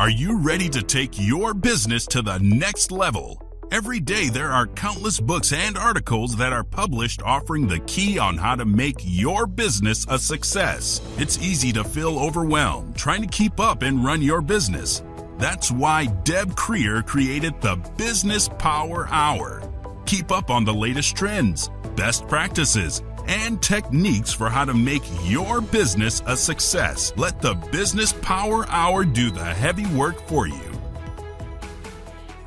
Are you ready to take your business to the next level? Every day there are countless books and articles that are published offering the key on how to make your business a success. It's easy to feel overwhelmed trying to keep up and run your business. That's why Deb Creer created the Business Power Hour. Keep up on the latest trends, best practices, and techniques for how to make your business a success. Let the Business Power Hour do the heavy work for you.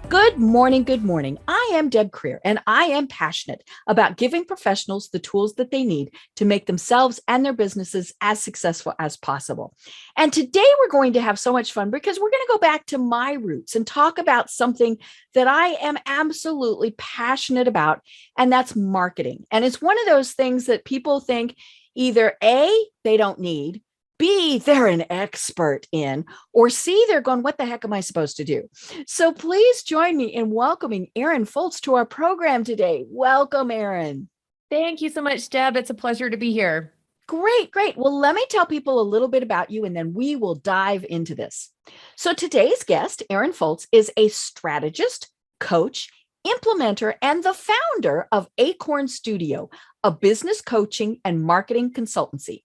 Good morning. Good morning. I am Deb Creer, and I am passionate about giving professionals the tools that they need to make themselves and their businesses as successful as possible. And today we're going to have so much fun because we're going to go back to my roots and talk about something that I am absolutely passionate about, and that's marketing. And it's one of those things that people think either A, they don't need, B, they're an expert in, or C, they're going, what the heck am I supposed to do? So please join me in welcoming Erin Fults to our program today. Welcome, Erin. Thank you so much, Deb. It's a pleasure to be here. Great, great. Well, let me tell people a little bit about you, and then we will dive into this. So today's guest, Erin Fults, is a strategist, coach, implementer, and the founder of Acorn Studio, a business coaching and marketing consultancy.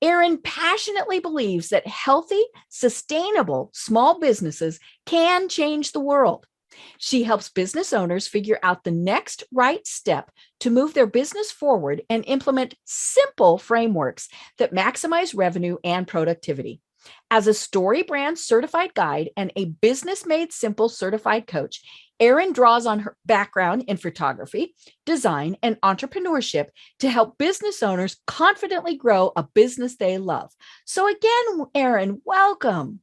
Erin passionately believes that healthy, sustainable small businesses can change the world. She helps business owners figure out the next right step to move their business forward and implement simple frameworks that maximize revenue and productivity. As a Storybrand Certified Guide and a Business Made Simple Certified Coach, Erin draws on her background in photography, design, and entrepreneurship to help business owners confidently grow a business they love. So again, Erin, welcome.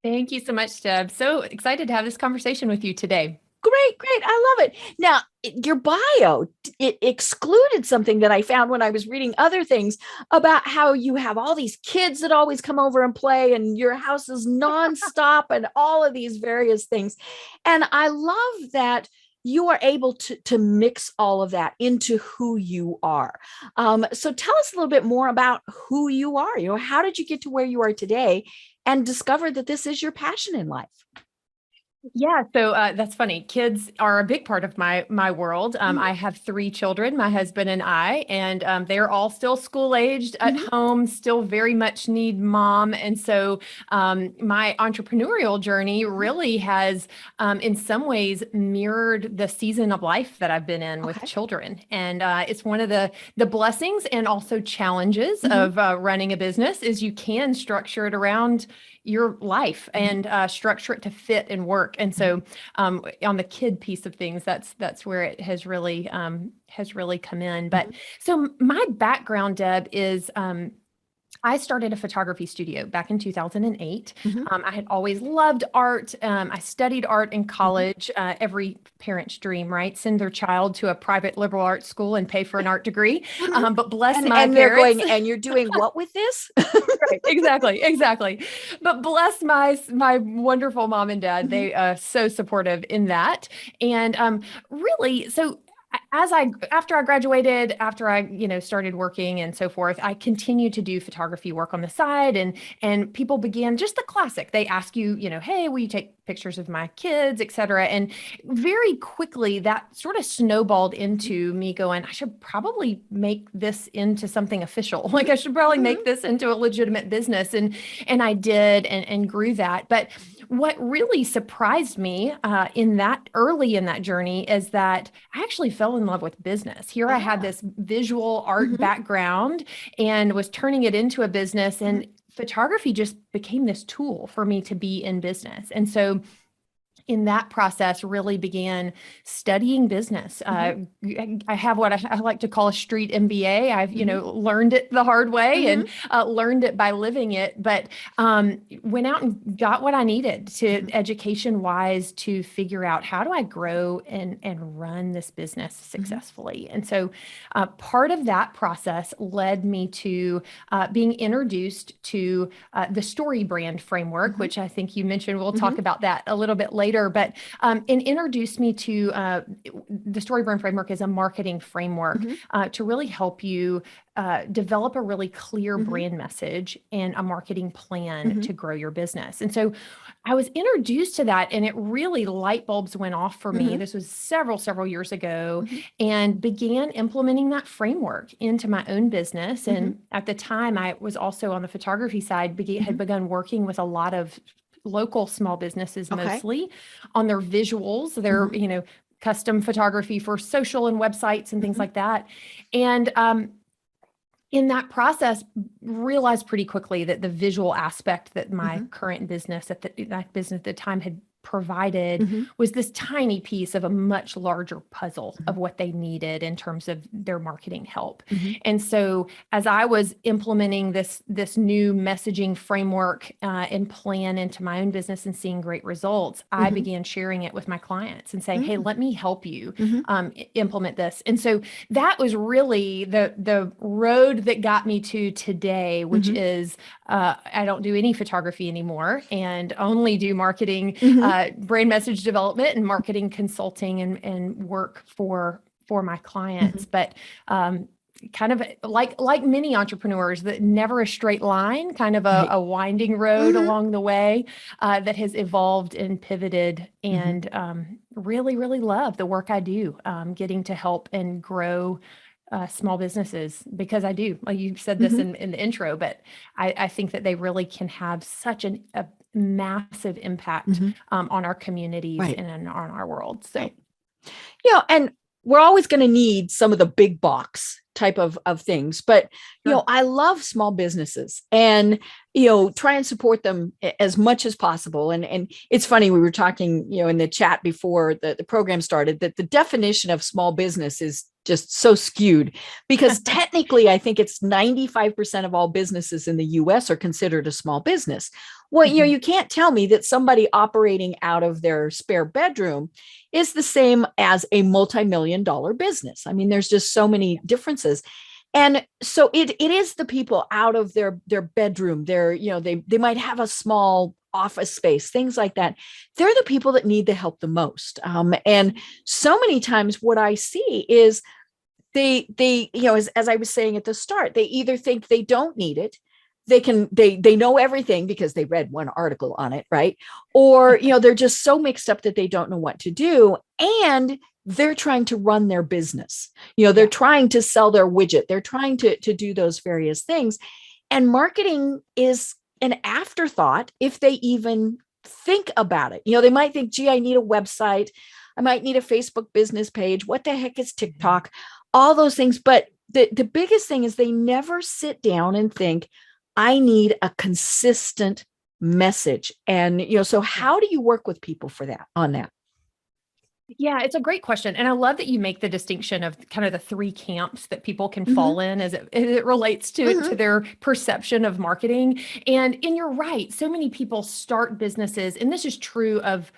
Thank you so much, Deb. So excited to have this conversation with you today. Great, great. I love it. Now, your bio, it excluded something that I found when I was reading other things about how you have all these kids that always come over and play, and your house is nonstop and all of these various things. And I love that you are able to mix all of that into who you are. So tell us a little bit more about who you are. How did you get to where you are today and discover that this is your passion in life? Yeah, so that's funny. Kids are a big part of my world. I have 3 children, my husband and I, and they're all still school aged at home, still very much need mom. And so my entrepreneurial journey really has, in some ways, mirrored the season of life that I've been in with children. And it's one of the blessings and also challenges of running a business is you can structure it around your life and structure it to fit and work. And so on the kid piece of things, that's where it has really come in. But so my background, Deb, is I started a photography studio back in 2008. I had always loved art. I studied art in college. Every parent's dream, right? Send their child to a private liberal arts school and pay for an art degree. But bless my and parents. They're going, and you're doing what with this? Right, exactly. But bless my wonderful mom and dad. They are so supportive in that. And really, so after I graduated, after I, started working and so forth, I continued to do photography work on the side, and people began just the classic. They ask you, hey, will you take pictures of my kids, et cetera. And very quickly that sort of snowballed into me going, I should probably make this into something official. Like I should probably make this into a legitimate business. And I did and grew that. But what really surprised me early in that journey is that I actually fell in love with business. Here I had this visual art background and was turning it into a business, and photography just became this tool for me to be in business. And so in that process, really began studying business. I have what I like to call a street MBA. I've, learned it the hard way and learned it by living it, but went out and got what I needed to education-wise to figure out how do I grow and run this business successfully. And so part of that process led me to being introduced to the Storybrand framework, which I think you mentioned. We'll talk about that a little bit later. later, but and introduced me to the Storybrand framework as a marketing framework to really help you develop a really clear brand message and a marketing plan to grow your business. And so I was introduced to that, and it really light bulbs went off for me. This was several years ago, and began implementing that framework into my own business. And at the time, I was also on the photography side, had begun working with a lot of local small businesses, mostly on their visuals, their, custom photography for social and websites and things like that. And, in that process, realized pretty quickly that the visual aspect that my current business that business at the time had provided was this tiny piece of a much larger puzzle of what they needed in terms of their marketing help. And so as I was implementing this new messaging framework and plan into my own business and seeing great results, I began sharing it with my clients and saying, hey, let me help you implement this. And so that was really the road that got me to today, which is I don't do any photography anymore and only do marketing, brand message development and marketing consulting and work for my clients. But kind of like many entrepreneurs, that never a straight line, kind of a winding road along the way that has evolved and pivoted, and really, really love the work I do, getting to help and grow small businesses, because I do, like you said this in the intro, but I think that they really can have such a massive impact on our communities and on our world. So, and we're always going to need some of the big box type of things, but I love small businesses, and try and support them as much as possible. And it's funny, we were talking in the chat before the program started, that the definition of small business is just so skewed, because technically I think it's 95% of all businesses in the US are considered a small business. Well, you can't tell me that somebody operating out of their spare bedroom is the same as a multi-million-dollar business. I mean, there's just so many differences. And so it is the people out of their bedroom, they might have a small office space, things like that. They're the people that need the help the most. And so many times what I see is they as I was saying at the start, they either think they don't need it, they know everything because they read one article on it, right? Or, they're just so mixed up that they don't know what to do. And they're trying to run their business. They're trying to sell their widget. They're trying to do those various things. And marketing is an afterthought if they even think about it. They might think, gee, I need a website. I might need a Facebook business page. What the heck is TikTok? All those things. But the biggest thing is they never sit down and think, I need a consistent message. And, so how do you work with people on that? Yeah, it's a great question. And I love that you make the distinction of kind of the three camps that people can fall in as it relates to their perception of marketing. And you're right. So many people start businesses, and this is true of,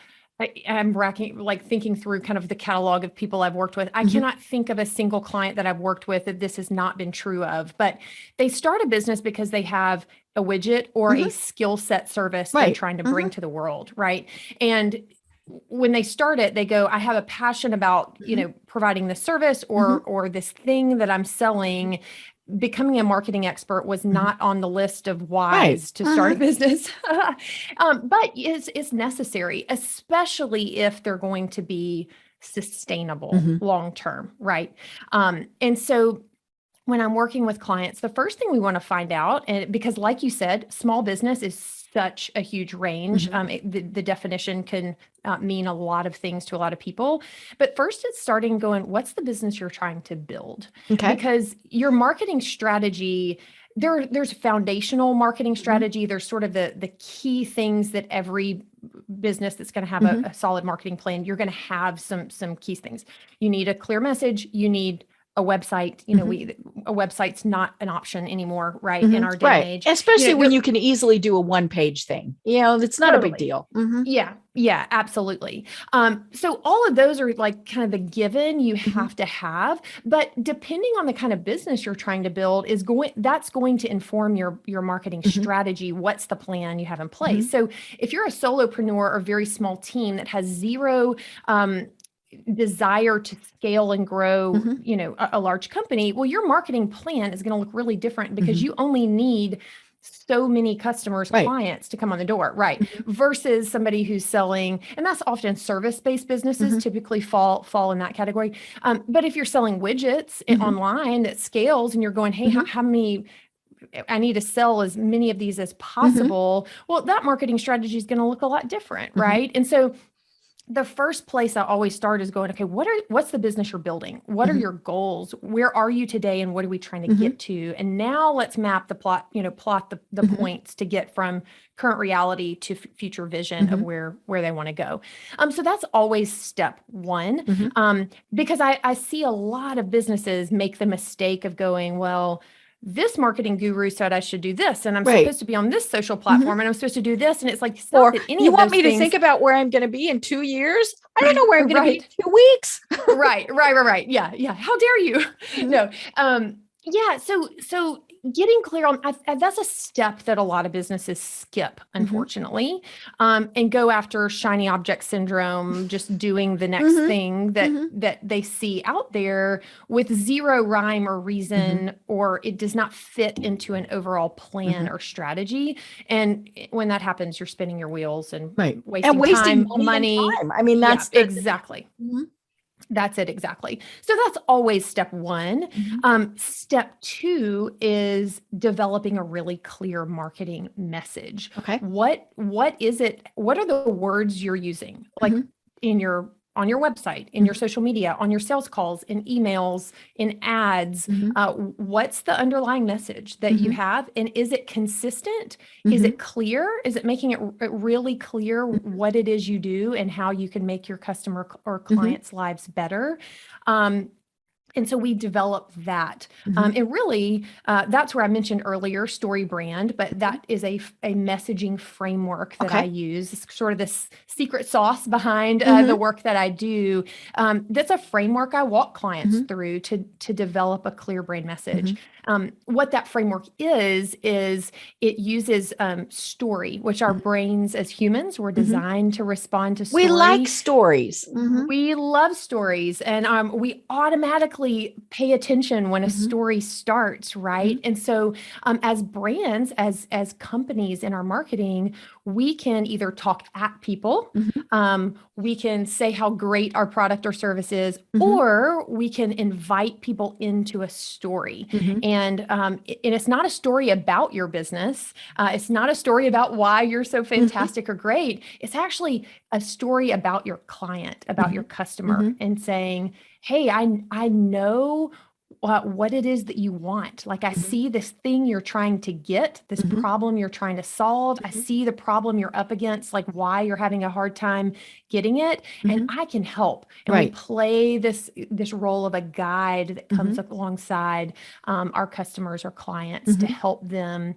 I'm thinking through kind of the catalog of people I've worked with. I cannot think of a single client that I've worked with that this has not been true of, but they start a business because they have a widget or a skill set service they're trying to bring to the world. Right. And when they start it, they go, I have a passion about, providing this service or this thing that I'm selling. Becoming a marketing expert was not on the list of whys to start a business, but it's necessary, especially if they're going to be sustainable long-term, right? And so when I'm working with clients, the first thing we want to find out, and because like you said, small business is such a huge range. The definition can mean a lot of things to a lot of people. But first it's starting going, what's the business you're trying to build? Okay. Because your marketing strategy, there's foundational marketing strategy. There's sort of the key things that every business that's going to have a solid marketing plan, you're going to have some key things. You need a clear message. You need a website, a website's not an option anymore, right? In our day and Right. age, Especially when you can easily do a one-page thing, it's not a big deal. Yeah, absolutely. So all of those are like kind of the given you have to have, but depending on the kind of business you're trying to build that's going to inform your marketing strategy. What's the plan you have in place? So if you're a solopreneur or very small team that has zero, desire to scale and grow, a large company, well, your marketing plan is going to look really different because you only need so many customers, clients to come on the door, right? Versus somebody who's selling, and that's often service-based businesses typically fall in that category. But if you're selling widgets online that scales and you're going, hey, how many, I need to sell as many of these as possible. Well, that marketing strategy is going to look a lot different, right? And so the first place I always start is going, okay, what's the business you're building? What are your goals? Where are you today? And what are we trying to get to? And now let's map the plot, plot the points to get from current reality to future vision of where they want to go. So that's always step one. Because I see a lot of businesses make the mistake of going, well, this marketing guru said I should do this, and I'm supposed to be on this social platform, and I'm supposed to do this. And it's like, or you want me to think about where I'm going to be in 2 years? I don't know where I'm going to be in 2 weeks. Right. Yeah. How dare you? No. Yeah. So getting clear on that's a step that a lot of businesses skip, unfortunately, and go after shiny object syndrome, just doing the next thing that they see out there with zero rhyme or reason, or it does not fit into an overall plan or strategy. And when that happens, you're spinning your wheels and wasting time, money. Time. I mean, that's exactly. That's it. Exactly. So that's always step one. Step two is developing a really clear marketing message. Okay. What is it? What are the words you're using? Like on your website, in your social media, on your sales calls, in emails, in ads, what's the underlying message that you have? And is it consistent? Is it clear? Is it making it really clear what it is you do and how you can make your customer or clients' lives better? And so we develop that. And really, that's where I mentioned earlier, Storybrand, but that is a messaging framework that I use. It's sort of this secret sauce behind the work that I do. That's a framework I walk clients through to develop a clear brand message. What that framework is it uses story, which our brains as humans were designed to respond to story. We like stories. We love stories, and we automatically pay attention when a story starts, right? And so as brands, as companies in our marketing, we can either talk at people, we can say how great our product or service is, or we can invite people into a story. And it's not a story about your business. It's not a story about why you're so fantastic or great. It's actually a story about your client, about your customer, and saying, hey, I know what it is that you want. Like, I see this thing you're trying to get, this problem you're trying to solve. I see the problem you're up against, like why you're having a hard time getting it. And I can help. And we play this role of a guide that comes up alongside our customers or clients to help them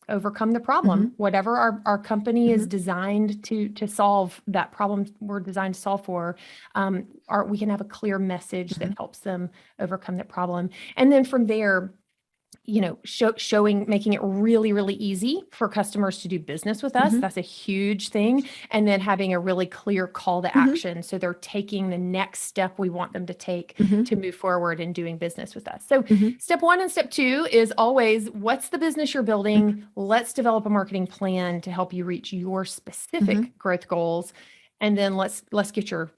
overcome the problem, whatever our company is designed to solve. That problem we're designed to solve for, we can have a clear message that helps them overcome that problem. And then from there, making it really, really easy for customers to do business with us. That's a huge thing. And then having a really clear call to action. So they're taking the next step we want them to take to move forward in doing business with us. So step one and step two is always, what's the business you're building? Let's develop a marketing plan to help you reach your specific growth goals. And then let's get your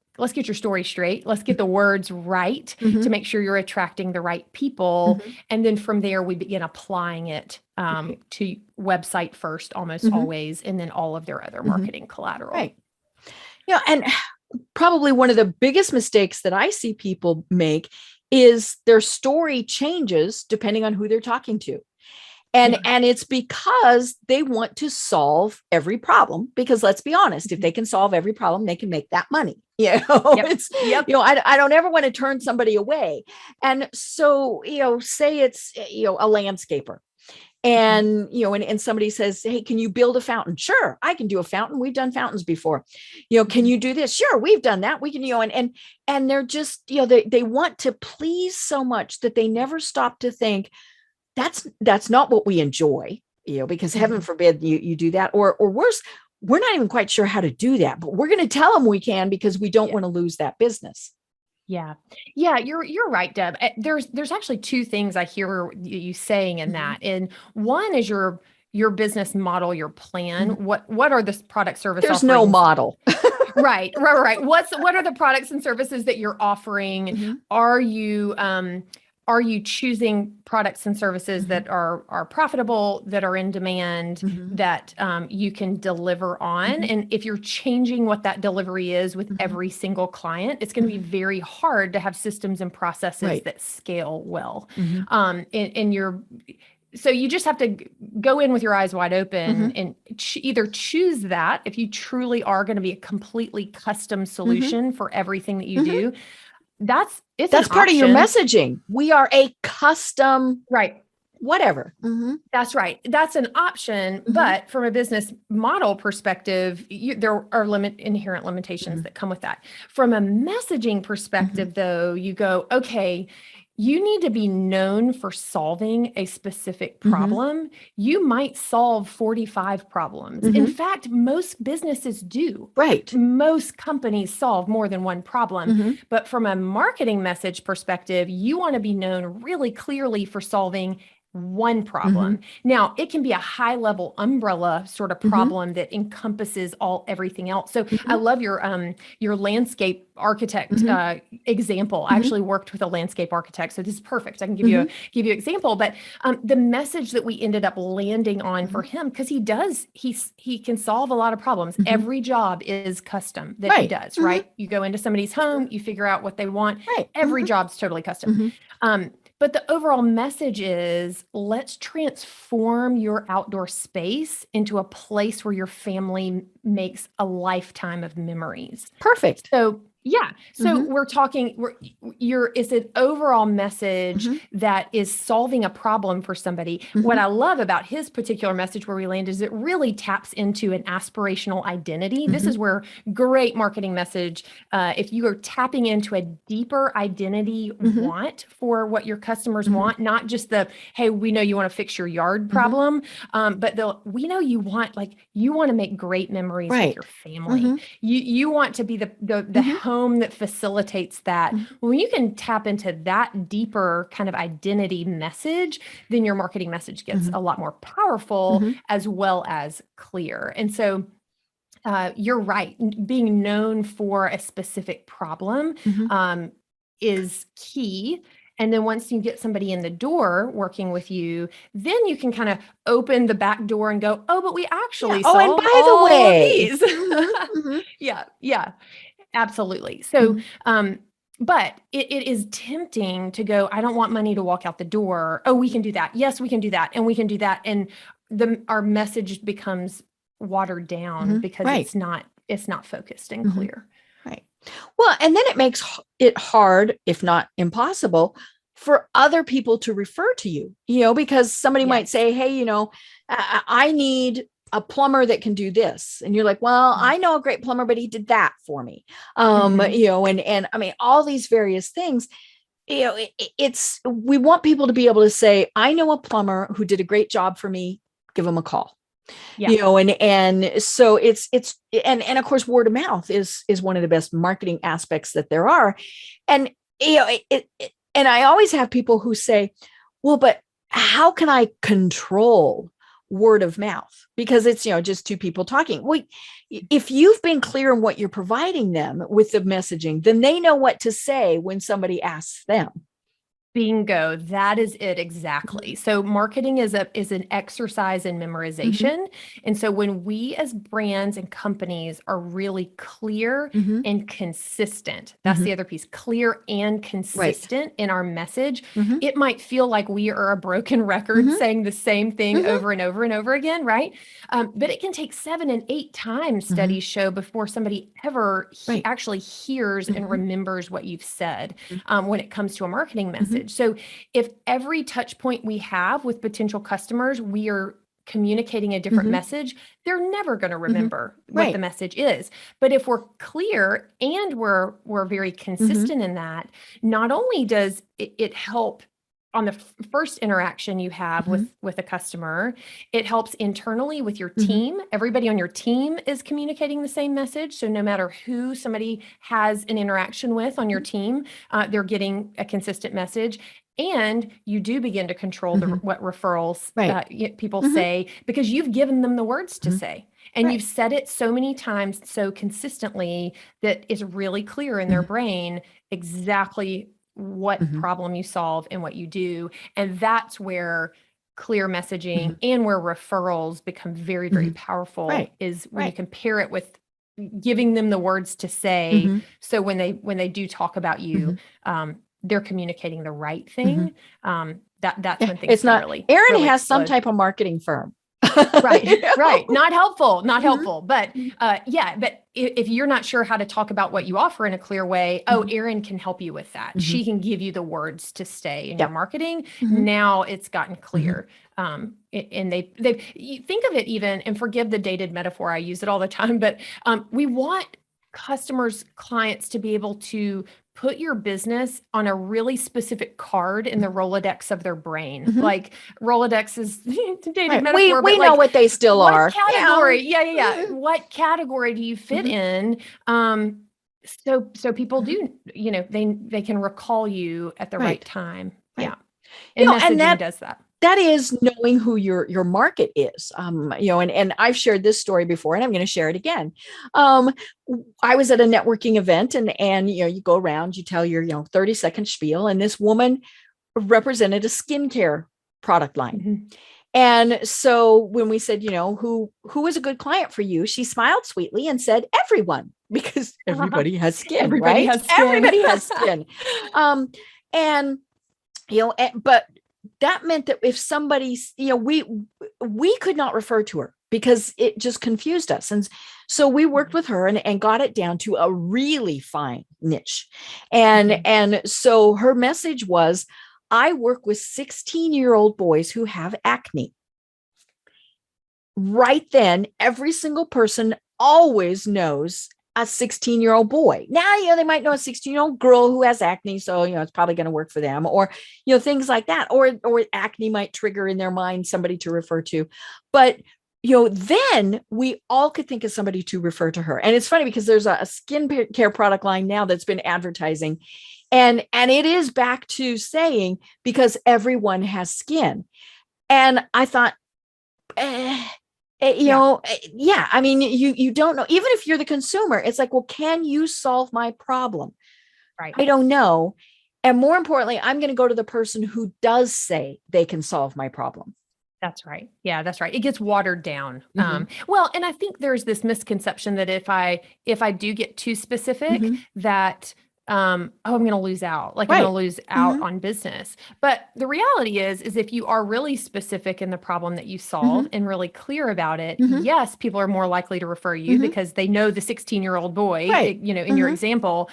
story straight. Let's get the words right to make sure you're attracting the right people. And then from there, we begin applying it to website first, almost always, and then all of their other marketing collateral. Right. And probably one of the biggest mistakes that I see people make is their story changes depending on who they're talking to. And it's because they want to solve every problem, because let's be honest, if they can solve every problem, they can make that money. Yep. It's, Yep. I don't ever want to turn somebody away. And so, say it's, a landscaper. And, and somebody says, hey, can you build a fountain? Sure, I can do a fountain. We've done fountains before. Can you do this? Sure, we've done that. We can, and they're just, they want to please so much that they never stop to think that's not what we enjoy, because heaven forbid you do that, or worse, we're not even quite sure how to do that, but we're going to tell them we can because we don't want to lose that business. Yeah. Yeah. You're right, Deb. There's actually two things I hear you saying in that. And one is your business model, your plan. What are the product service There's offerings? no model. Right. What are the products and services that you're offering? Are you choosing products and services that are profitable, that are in demand, that you can deliver on? And if you're changing what that delivery is with every single client, it's going to be very hard to have systems and processes that scale well. So you just have to go in with your eyes wide open and either choose that if you truly are going to be a completely custom solution for everything that you do. That's part of your messaging. We are a custom, whatever. That's right. That's an option. But from a business model perspective, there are inherent limitations that come with that. From a messaging perspective, though, you go, okay, you need to be known for solving a specific problem. You might solve 45 problems. In fact, most businesses do. Right. Most companies solve more than one problem. But from a marketing message perspective, you want to be known really clearly for solving one problem. Now, it can be a high level umbrella sort of problem that encompasses everything else. So I love your landscape architect example. I actually worked with a landscape architect, so this is perfect. I can give you an example, but the message that we ended up landing on for him, because he can solve a lot of problems. Every job is custom that he does, right? You go into somebody's home, you figure out what they want. Every job's totally custom. But the overall message is, let's transform your outdoor space into a place where your family makes a lifetime of memories. Perfect. So yeah. So we're talking, it's an overall message that is solving a problem for somebody. What I love about his particular message where we land is it really taps into an aspirational identity. This is where great marketing message, if you are tapping into a deeper identity want for what your customers want, not just hey, we know you want to fix your yard problem, but we know you want to make great memories with your family. You want to be the home that facilitates that. When you can tap into that deeper kind of identity message, then your marketing message gets a lot more powerful as well as clear. And so you're right. Being known for a specific problem is key. And then once you get somebody in the door working with you, then you can kind of open the back door and go, oh, but we actually solve and by the way, these. Yeah, absolutely. So, but it is tempting to go, I don't want money to walk out the door. Oh, we can do that. Yes, we can do that. And we can do that. And our message becomes watered down because it's not focused and clear. Right. Well, and then it makes it hard, if not impossible, for other people to refer to you, because somebody might say, hey, I need a plumber that can do this. And you're like, well, I know a great plumber, but he did that for me. And I mean, all these various things, we want people to be able to say, I know a plumber who did a great job for me. Give him a call. And so it's of course, word of mouth is one of the best marketing aspects that there are. And, and I always have people who say, well, but how can I control word of mouth? Because it's, just two people talking. Well, if you've been clear in what you're providing them with the messaging, then they know what to say when somebody asks them. Bingo. That is it exactly. So marketing is an exercise in memorization. And so when we as brands and companies are really clear and consistent, that's the other piece, clear and consistent in our message, it might feel like we are a broken record saying the same thing over and over and over again, right? But it can take 7 and 8 times, studies show, before somebody ever actually hears and remembers what you've said when it comes to a marketing message. So if every touch point we have with potential customers, we are communicating a different message, they're never going to remember what the message is. But if we're clear and we're very consistent in that, not only does it help on the first interaction you have with a customer, it helps internally with your team. Everybody on your team is communicating the same message. So no matter who somebody has an interaction with on your team, they're getting a consistent message. And you do begin to control what referrals people say, because you've given them the words to say. And you've said it so many times, so consistently, that it's really clear in their brain exactly what problem you solve and what you do. And that's where clear messaging and where referrals become very, very powerful, is when you compare it with giving them the words to say. So when they do talk about you, they're communicating the right thing. That's when things it's not really, Erin really has explode. some type of marketing firm. Right. Not helpful. But but if you're not sure how to talk about what you offer in a clear way, Erin can help you with that. She can give you the words to stay in your marketing. Now it's gotten clear. And you think of it even, and forgive the dated metaphor, I use it all the time, but we want customers, clients to be able to put your business on a really specific card in the Rolodex of their brain. Like Rolodex is dated metaphor, we but know what they still are. Category? What category do you fit in? So people do, they can recall you at the right time. Yeah. And messaging does that. That is knowing who your market is, and I've shared this story before, and I'm going to share it again. I was at a networking event, and you go around, you tell your 30-second spiel, and this woman represented a skincare product line. And so when we said, who is a good client for you, she smiled sweetly and said, everyone, because everybody has skin. Everybody has skin. Everybody has skin. But that meant that if somebody, we could not refer to her because it just confused us. And so we worked with her and got it down to a really fine niche. And so her message was, I work with 16-year-old boys who have acne. Right then, every single person always knows a 16-year-old boy. Now, they might know a 16-year-old girl who has acne. So, it's probably going to work for them, or, things like that, or acne might trigger in their mind somebody to refer to. But, then we all could think of somebody to refer to her. And it's funny because there's a skincare product line now that's been advertising, and it is back to saying, because everyone has skin. And I thought, you don't know, even if you're the consumer, it's like, well, can you solve my problem? Right. I don't know. And more importantly, I'm going to go to the person who does say they can solve my problem. That's right. Yeah, that's right. It gets watered down. Well, and I think there's this misconception that if I do get too specific, that I'm going to lose out. Like I'm going to lose out on business. But the reality is if you are really specific in the problem that you solve and really clear about it, yes, people are more likely to refer you because they know the 16-year-old boy, in your example.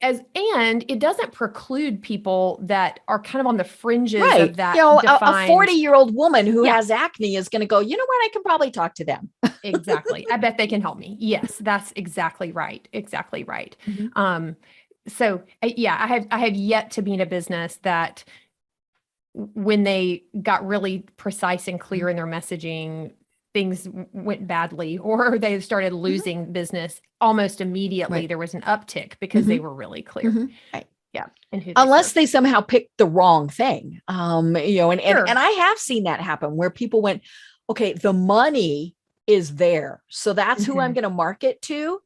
And it doesn't preclude people that are kind of on the fringes of that. A 40-year-old woman who has acne is going to go, you know what? I can probably talk to them. Exactly. I bet they can help me. Yes, that's exactly right. Exactly right. So I have yet to be in a business that when they got really precise and clear in their messaging, things went badly, or they started losing business almost immediately. There was an uptick because they were really clear. Yeah. And unless they somehow picked the wrong thing, and I have seen that happen where people went, okay, the money is there, so that's who I'm going to market to,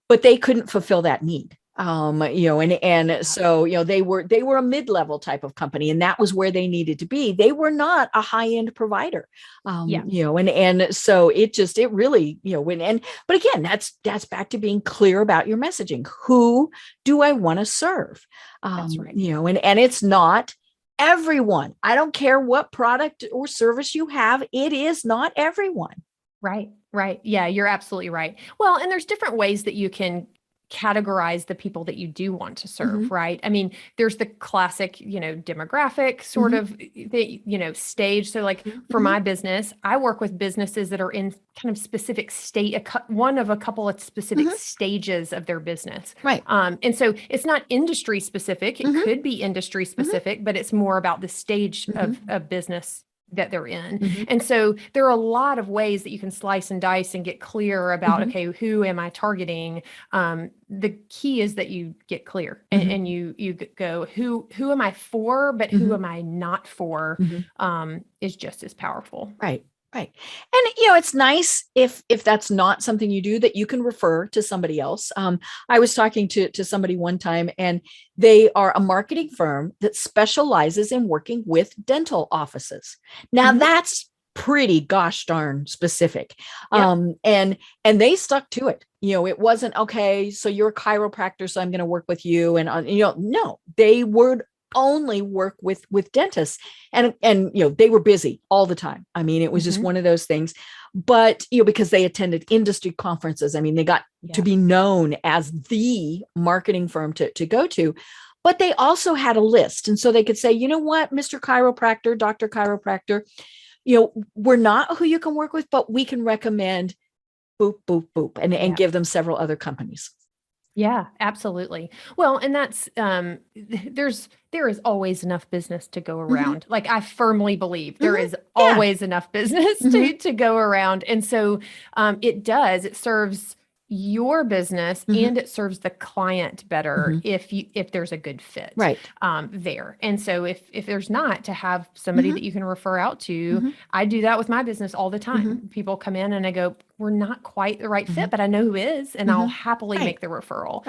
but they couldn't fulfill that need. And so, they were a mid-level type of company, and that was where they needed to be. They were not a high-end provider. And so it really, but again, that's back to being clear about your messaging. Who do I want to serve? That's right. And it's not everyone. I don't care what product or service you have. It is not everyone. Right. Right. Yeah, you're absolutely right. Well, and there's different ways that you can categorize the people that you do want to serve, right? I mean, there's the classic, demographic sort of stage. So like for my business, I work with businesses that are in kind of specific one of a couple of specific stages of their business. Right. And so it's not industry specific. It could be industry specific, but it's more about the stage of business that they're in. And so there are a lot of ways that you can slice and dice and get clear about, okay, who am I targeting? The key is that you get clear and you go, who am I for, but who am I not for, is just as powerful. Right. Right. And, it's nice if that's not something you do, that you can refer to somebody else. I was talking to somebody one time, and they are a marketing firm that specializes in working with dental offices. Now that's pretty gosh darn specific. Yep. And they stuck to it. It wasn't, okay, so you're a chiropractor, so I'm going to work with you. And, no, they would only work with dentists, and they were busy all the time. I mean, it was just one of those things, but because they attended industry conferences, I mean, they got to be known as the marketing firm to go to, but they also had a list. And so they could say, you know what, Mr. Chiropractor, Dr. Chiropractor, we're not who you can work with, but we can recommend boop, boop, boop, and give them several other companies. Yeah, absolutely. Well, and that's, there is always enough business to go around. Like, I firmly believe there is always enough business to go around. And so it serves your business and it serves the client better if there's a good fit there. And so if there's not, to have somebody that you can refer out to, I do that with my business all the time. People come in and I go, we're not quite the right fit, but I know who is, and I'll happily make the referral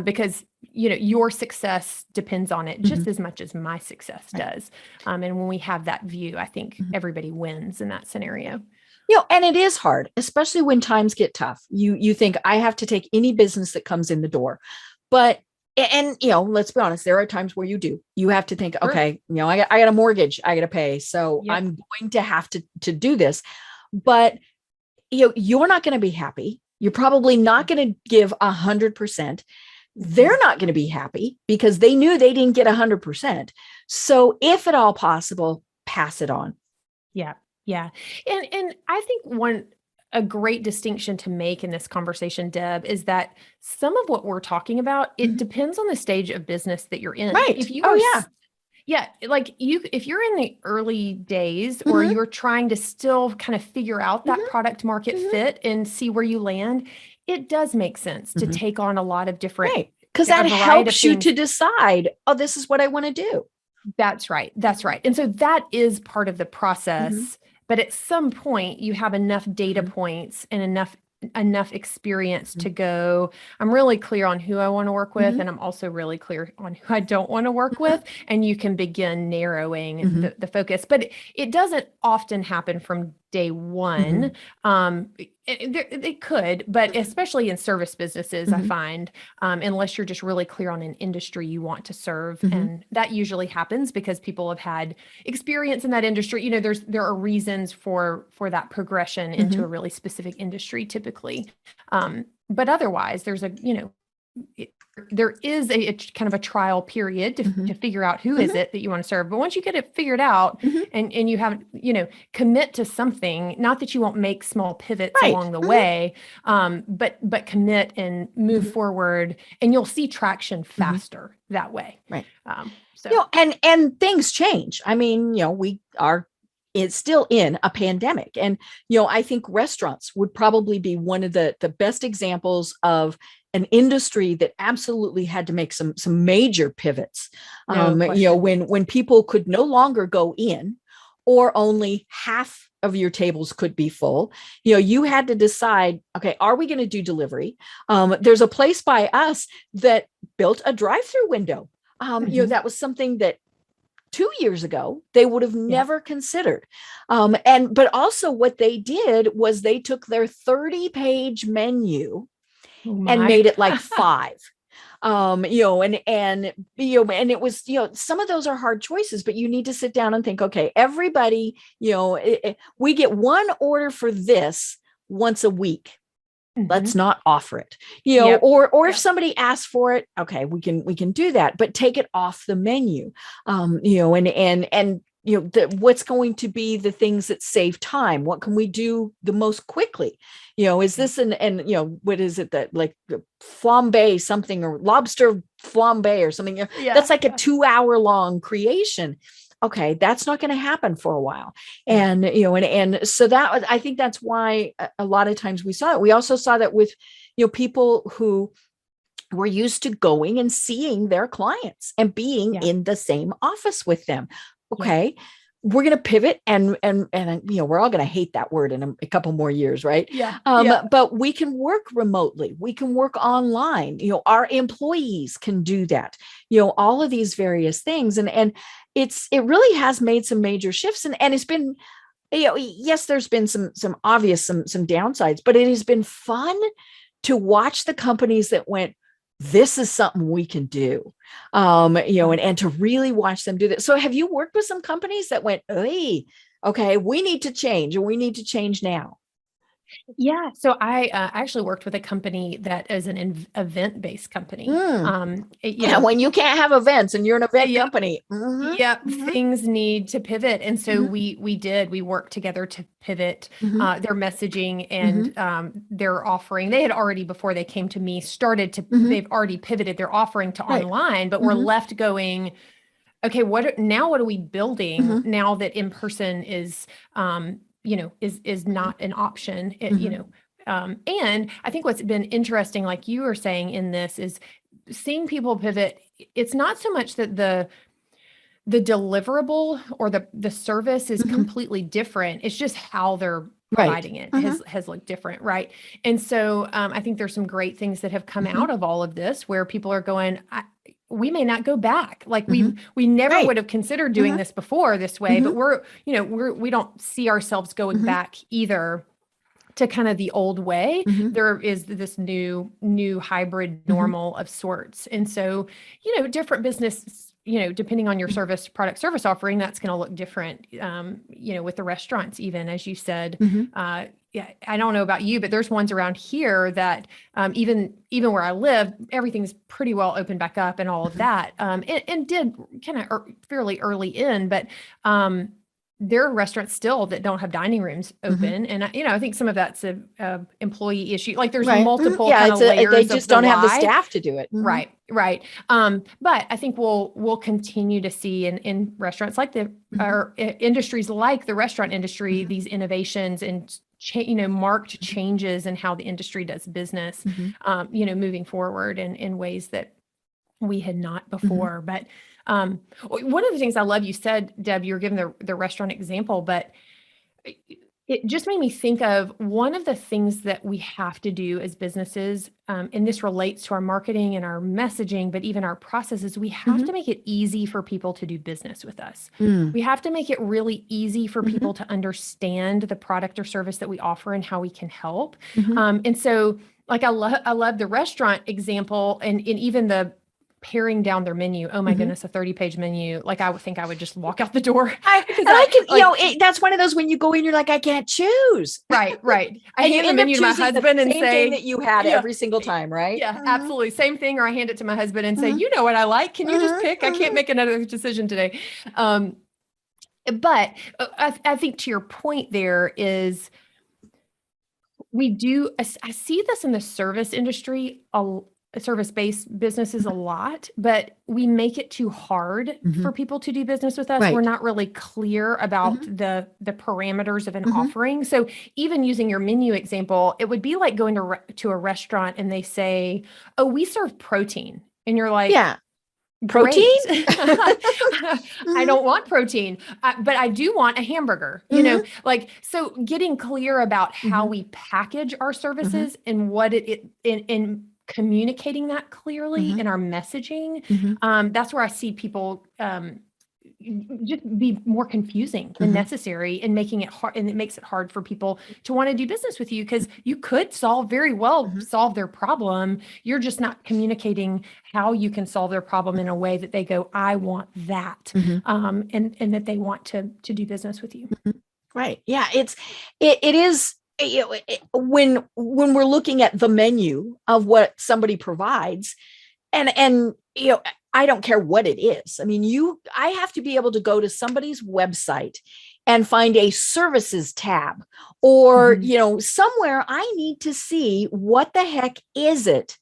because your success depends on it just as much as my success does. And when we have that view, I think everybody wins in that scenario. And it is hard, especially when times get tough. You think, I have to take any business that comes in the door. But, let's be honest, there are times where you have to think, okay, I got a mortgage I got to pay. So I'm going to have to do this. But, you're not going to be happy. You're probably not going to give 100%. They're not going to be happy because they knew they didn't get 100%. So if at all possible, pass it on. Yeah. Yeah. And I think a great distinction to make in this conversation, Deb, is that some of what we're talking about, it depends on the stage of business that you're in. Right. If you are, like if you're in the early days or you're trying to still kind of figure out that product market fit and see where you land, it does make sense to take on a lot of different, because that helps you to decide, oh, this is what I want to do. That's right. That's right. And so that is part of the process. But at some point, you have enough data points and enough experience to go, I'm really clear on who I want to work with, and I'm also really clear on who I don't want to work with, and you can begin narrowing the focus. But it doesn't often happen from day one. They could, but especially in service businesses, I find, unless you're just really clear on an industry you want to serve, and that usually happens because people have had experience in that industry. There are reasons for that progression into a really specific industry typically. But otherwise, there is a kind of a trial period to figure out who is it that you want to serve. But once you get it figured out and you have, commit to something, not that you won't make small pivots along the way, but commit and move forward, and you'll see traction faster that way. Right. So, and things change. I mean, it's still in a pandemic. And, I think restaurants would probably be one of the best examples of an industry that absolutely had to make some major pivots. When people could no longer go in, or only half of your tables could be full. You had to decide, okay, are we going to do delivery? There's a place by us that built a drive-through window. That was something that 2 years ago they would have never considered. But also what they did was they took their 30-page menu and made it like 5. And it was, some of those are hard choices, but you need to sit down and think, okay, everybody, we get one order for this once a week. Let's not offer it, or if somebody asks for it, okay, we can do that, but take it off the menu. What's going to be the things that save time? What can we do the most quickly? Is this what is it that like flambe something or lobster flambe or something? That's like a 2-hour long creation. Okay, that's not going to happen for a while. And so that, I think that's why a lot of times we saw it. We also saw that with, people who were used to going and seeing their clients and being in the same office with them. Okay. We're going to pivot and we're all going to hate that word in a couple more years. Right. But we can work remotely. We can work online. Our employees can do that, all of these various things. And it really has made some major shifts, and it's been, yes, there's been some obvious, some downsides, but it has been fun to watch the companies that went, this is something we can do, and to really watch them do that. So have you worked with some companies that went, hey, okay, we need to change, and we need to change now? Yeah. So I actually worked with a company that is an event-based company. When you can't have events and you're an event company. Things need to pivot. And so we worked together to pivot their messaging and their offering. They had already, before they came to me, they've already pivoted their offering to online, but we're left going, okay, what are we building now that in-person is not an option, and I think what's been interesting, like you were saying in this, is seeing people pivot. It's not so much that the deliverable or the service is completely different. It's just how they're providing it has looked different. Right. And so I think there's some great things that have come out of all of this where people are going, we may not go back. Like we never would have considered doing this before this way, but we don't see ourselves going back either to kind of the old way. There is this new hybrid normal of sorts. And so, different business, depending on your product service offering, that's going to look different, with the restaurants, even as you said. I don't know about you, but there's ones around here that even where I live, everything's pretty well opened back up and all of that, and did kind of fairly early in, but there are restaurants still that don't have dining rooms open. And, I think some of that's a employee issue. Like there's multiple kind of layers. They just don't have the staff to do it. Right. But I think we'll continue to see in restaurants like or industries like the restaurant industry, these innovations and marked changes in how the industry does business, moving forward in ways that we had not before. But one of the things I love, you said, Deb, you were giving the restaurant example, but it just made me think of one of the things that we have to do as businesses, and this relates to our marketing and our messaging, but even our processes, we have to make it easy for people to do business with us. We have to make it really easy for people to understand the product or service that we offer and how we can help. And so like, I love the restaurant example and even the paring down their menu. Oh my goodness, a 30-page menu. Like I would think I would just walk out the door. That's one of those when you go in, you're like, I can't choose. Right. I hand the menu to my husband and say that you had every single time, right? Yeah, absolutely. Same thing. Or I hand it to my husband and say, you know what I like. Can you just pick? I can't make another decision today. But I think to your point there is I see this in the service industry, service-based businesses a lot, but we make it too hard for people to do business with us. We're not really clear about the parameters of an offering. So even using your menu example, it would be like going to a restaurant and they say, oh, we serve protein. And you're like, Protein? I don't want protein, but I do want a hamburger, so getting clear about how we package our services and what in communicating that clearly in our messaging. That's where I see people, just be more confusing than necessary and making it hard. And it makes it hard for people to want to do business with you because you could solve their problem. You're just not communicating how you can solve their problem in a way that they go, I want that. And that they want to do business with you. Right. Yeah. It is, when we're looking at the menu of what somebody provides, and I don't care what it is. I mean, I have to be able to go to somebody's website and find a services tab, or, somewhere I need to see what the heck is it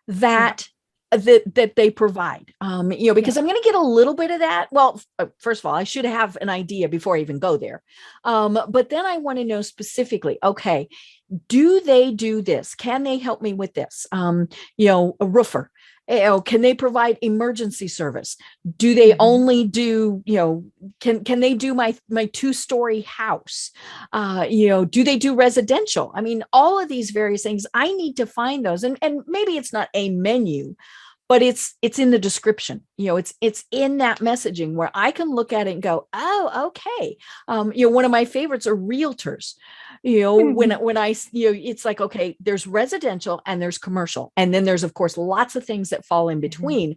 that they provide, because I'm going to get a little bit of that. Well, first of all, I should have an idea before I even go there. But then I want to know specifically, okay, do they do this? Can they help me with this? A roofer. Can they provide emergency service? Do they only do, can they do my 2-story house? Do they do residential? I mean, all of these various things, I need to find those. And maybe it's not a menu, but it's in the description. It's in that messaging where I can look at it and go, oh, okay. One of my favorites are realtors. When I, it's like, okay, there's residential and there's commercial. And then there's, of course, lots of things that fall in between.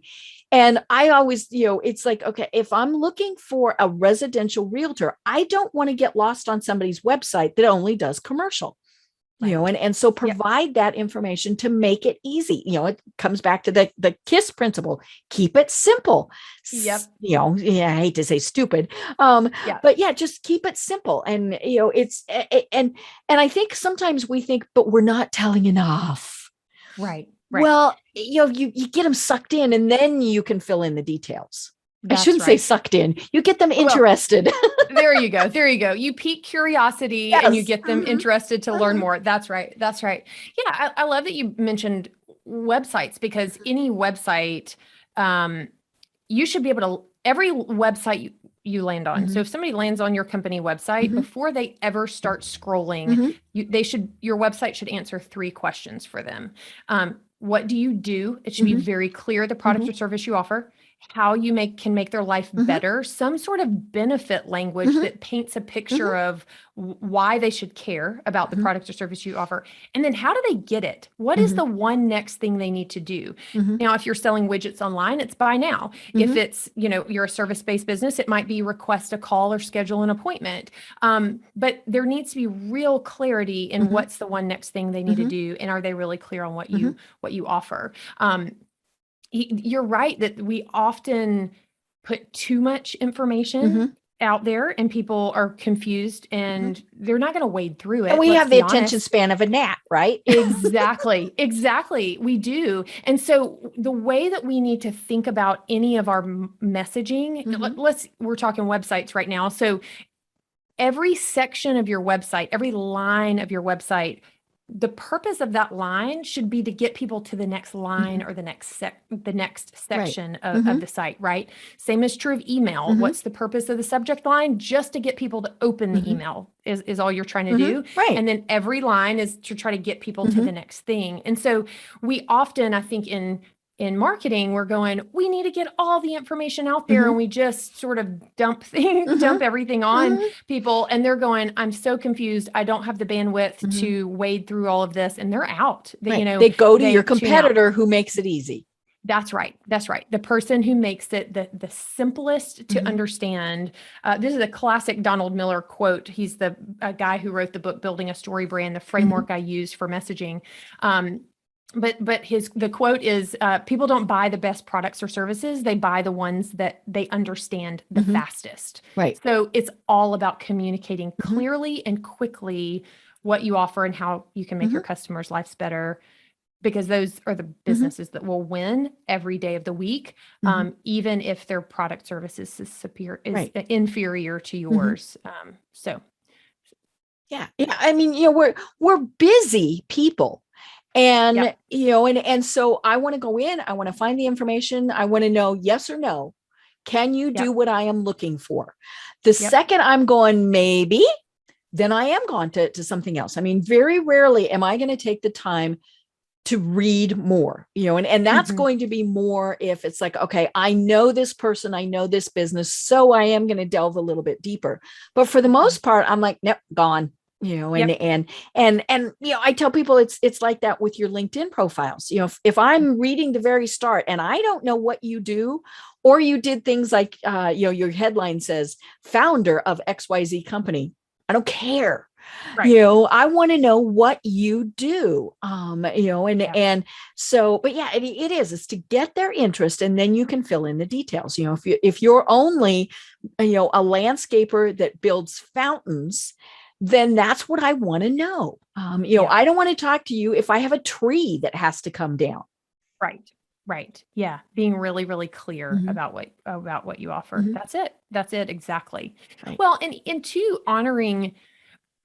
And I always, it's like, okay, if I'm looking for a residential realtor, I don't want to get lost on somebody's website that only does commercial. And so provide that information to make it easy. It comes back to the KISS principle. Keep it simple. Yep. I hate to say stupid. But just keep it simple. And, it's, and I think sometimes we think, but we're not telling enough. Right. Well, you get them sucked in and then you can fill in the details. I shouldn't say sucked in. You get them interested. There you go. You pique curiosity and you get them interested to learn more. That's right. Yeah. I love that you mentioned websites, because any website, you should be able to, every website you land on. So if somebody lands on your company website, before they ever start scrolling, your website should answer 3 questions for them. What do you do? It should be very clear, the product or service you offer, how you can make their life better, some sort of benefit language that paints a picture of why they should care about the product or service you offer. And then how do they get it? What is the one next thing they need to do? Now, if you're selling widgets online, it's buy now. If it's, you're a service-based business, it might be request a call or schedule an appointment. But there needs to be real clarity in what's the one next thing they need to do. And are they really clear on what you offer? You're right that we often put too much information out there and people are confused and they're not going to wade through it. And we have the attention span of a gnat, right? Exactly. We do. And so the way that we need to think about any of our messaging, we're talking websites right now. So every section of your website, every line of your website, the purpose of that line should be to get people to the next line or the next section of the site, right? Same is true of email. What's the purpose of the subject line? Just to get people to open the email is all you're trying to do. Right. And then every line is to try to get people to the next thing. And so we often, I think in marketing, we're going, we need to get all the information out there and we just sort of dump everything on people. And they're going, I'm so confused. I don't have the bandwidth to wade through all of this. And they're out. They go to your competitor who makes it easy. That's right. The person who makes it the simplest to understand. This is a classic Donald Miller quote. He's the guy who wrote the book, Building a Story Brand, the framework I use for messaging. But the quote is, people don't buy the best products or services. They buy the ones that they understand the fastest. Right. So it's all about communicating clearly and quickly what you offer and how you can make your customers' lives better, because those are the businesses that will win every day of the week, even if their product services is inferior to yours. Yeah. I mean, we're busy people. And, Yep. and so I want to go in, I want to find the information. I want to know yes or no. Can you do Yep. what I am looking for? The Yep. second I'm going, maybe, then I am gone to something else. I mean, very rarely am I going to take the time to read more, and that's going to be more if it's like, okay, I know this person, I know this business, so I am going to delve a little bit deeper. But for the most part, I'm like, nope, gone. Yep. And I tell people it's like that with your LinkedIn profiles. If I'm reading the very start and I don't know what you do, or you did things like your headline says founder of XYZ company, I don't care. Right. I want to know what you do. And so, but yeah, it's to get their interest, and then you can fill in the details. If you're only, a landscaper that builds fountains, then that's what I want to know. I don't want to talk to you if I have a tree that has to come down. Right. Right. Yeah. Being really, really clear about what you offer. That's it. Exactly. Right. Well, and two, honoring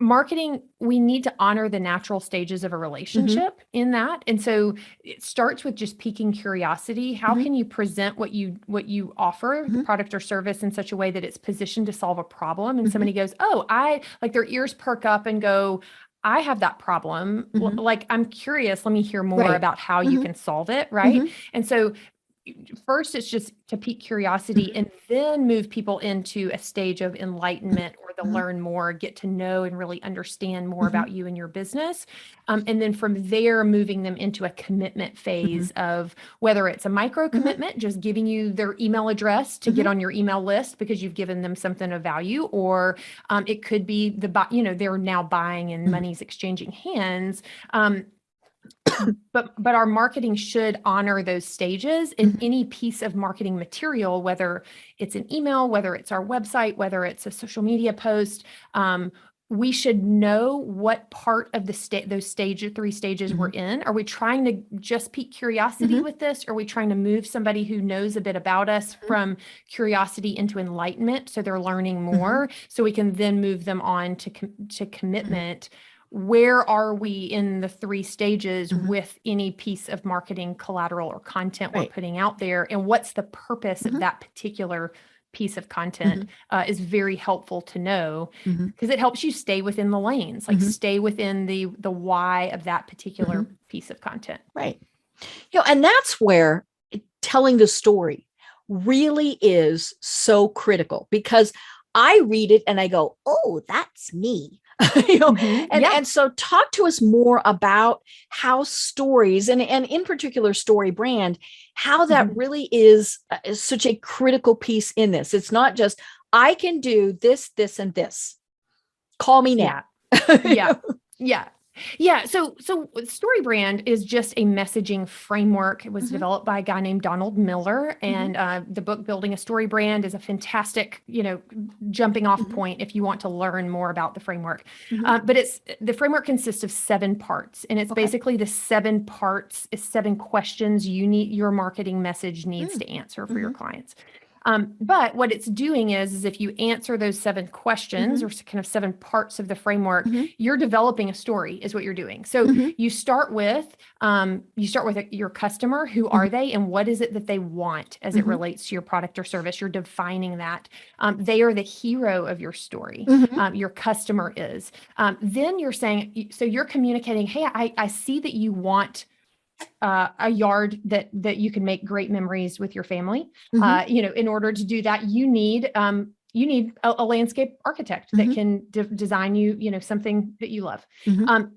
marketing, we need to honor the natural stages of a relationship in that. And so it starts with just piquing curiosity. How can you present what you offer, the product or service, in such a way that it's positioned to solve a problem? And somebody goes, oh, I like, their ears perk up and go, I have that problem. Like, I'm curious. Let me hear more about how you can solve it. Right. And so first, it's just to pique curiosity and then move people into a stage of enlightenment, or the learn more, get to know and really understand more about you and your business. And then from there, moving them into a commitment phase of whether it's a micro commitment, just giving you their email address to get on your email list because you've given them something of value, or it could be they're now buying and money's exchanging hands. But our marketing should honor those stages in any piece of marketing material, whether it's an email, whether it's our website, whether it's a social media post. We should know what part of those three stages we're in. Are we trying to just pique curiosity with this? Or are we trying to move somebody who knows a bit about us from curiosity into enlightenment, so they're learning more, so we can then move them on to commitment? Where are we in the three stages with any piece of marketing collateral or content we're putting out there? And what's the purpose of that particular piece of content is very helpful to know, because it helps you stay within the lanes, like stay within the why of that particular piece of content. Right. And that's where telling the story really is so critical, because I read it and I go, oh, that's me. And so talk to us more about how stories, and in particular Storybrand, how that really is such a critical piece in this. It's not just, I can do this, this, and this. Call me now. Yeah. So Storybrand is just a messaging framework. It was developed by a guy named Donald Miller, and the book Building a Storybrand is a fantastic, jumping off point if you want to learn more about the framework. But the framework consists of 7 parts, and it's basically the 7 parts, 7 questions your marketing message needs to answer for your clients. But what it's doing is if you answer those 7 questions, or kind of 7 parts of the framework, you're developing a story is what you're doing. So you start with your customer. Who are they, and what is it that they want as it relates to your product or service? You're defining that. They are the hero of your story. Your customer is. Then you're saying, so you're communicating, hey, I see that you want a yard that you can make great memories with your family. In order to do that, you need a landscape architect that can design you, something that you love.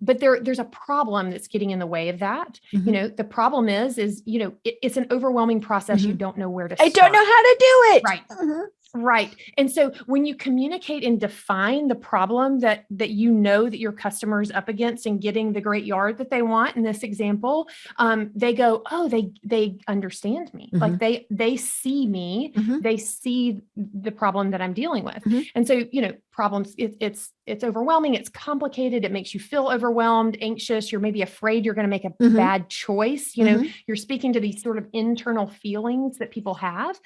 But there's a problem that's getting in the way of that. The problem is it's an overwhelming process. You don't know where to start. I don't know how to do it. Right. Right. And so when you communicate and define the problem that that your customer is up against and getting the great yard that they want in this example, they go, oh, they understand me. Like they see me, they see the problem that I'm dealing with. And so, problems, it's overwhelming. It's complicated. It makes you feel overwhelmed, anxious. You're maybe afraid you're going to make a bad choice. You're speaking to these sort of internal feelings that people have.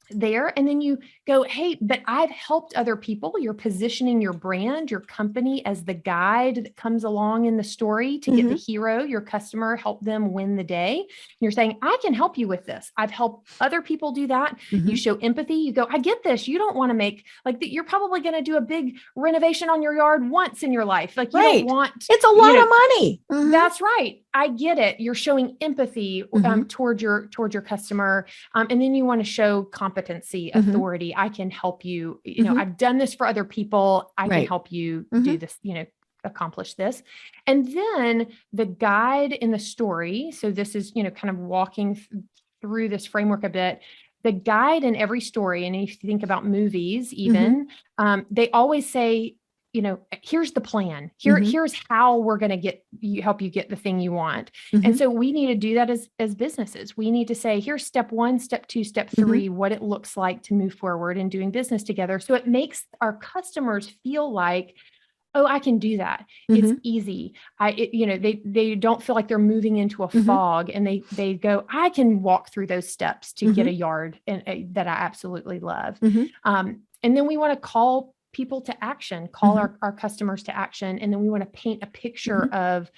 there. And then you go, hey, but I've helped other people. You're positioning your brand, your company as the guide that comes along in the story to get the hero, your customer, help them win the day. And you're saying, I can help you with this. I've helped other people do that. You show empathy. You go, I get this. You don't want to make like that. You're probably going to do a big renovation on your yard once in your life. Like you don't want, it's a lot of money. That's right. I get it. You're showing empathy toward your customer. And then you want to show competency, authority. I can help you. You know, I've done this for other people. I can help you do this, accomplish this. And then the guide in the story. So this is, kind of walking through this framework a bit. The guide in every story, and if you think about movies, even, they always say, here's the plan. Here's how we're going to help you get the thing you want. And so we need to do that as businesses. We need to say, here's step 1, step 2, step 3, what it looks like to move forward in doing business together. So it makes our customers feel like, oh, I can do that. It's easy. They don't feel like they're moving into a fog, and they go, I can walk through those steps to get a yard that I absolutely love. And then we want to call people to action, call our customers to action. And then we want to paint a picture of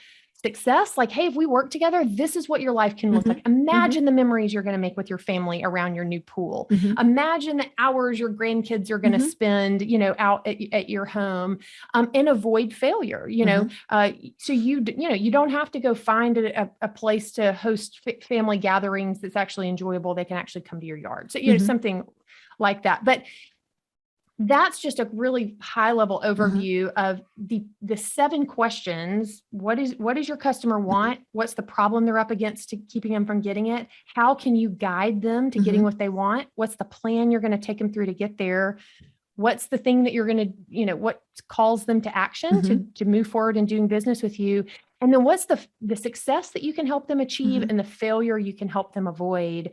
success. Like, hey, if we work together, this is what your life can look like. Imagine the memories you're going to make with your family around your new pool. Imagine the hours your grandkids are going to spend, out at your home, and avoid failure, so you don't have to go find a place to host family gatherings that's actually enjoyable. They can actually come to your yard. So, something like that. But that's just a really high level overview of the 7 questions. What does your customer want? What's the problem they're up against to keeping them from getting it? How can you guide them to getting what they want? What's the plan you're going to take them through to get there? What's the thing that you're going to, what calls them to action to move forward in doing business with you? And then what's the success that you can help them achieve and the failure you can help them avoid?